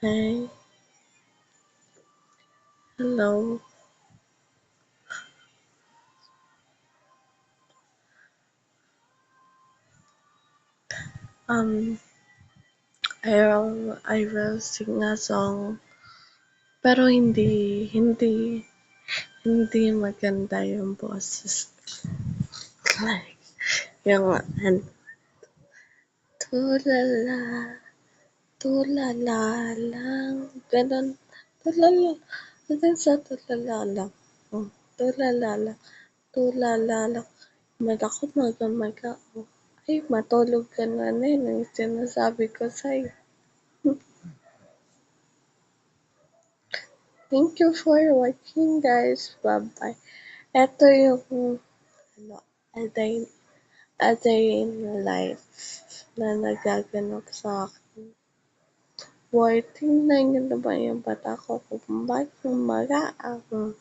Hi, hello. Um, I will sing a song, pero hindi maganda yung boses. Like, yung tulala, tulala lang, ganun. Tulala, hanggang sa tulala lang. Tulala lang, tulala lang. Ako maga, ay matulog ka na yun ang sinasabi ko sa'yo. Thank you for watching guys. Bye-bye. Ito yung ano, a day, a day in life na nagaganap sa akin. Boy, tingnan niyo naman yung mata ko kung ba't umaga ako.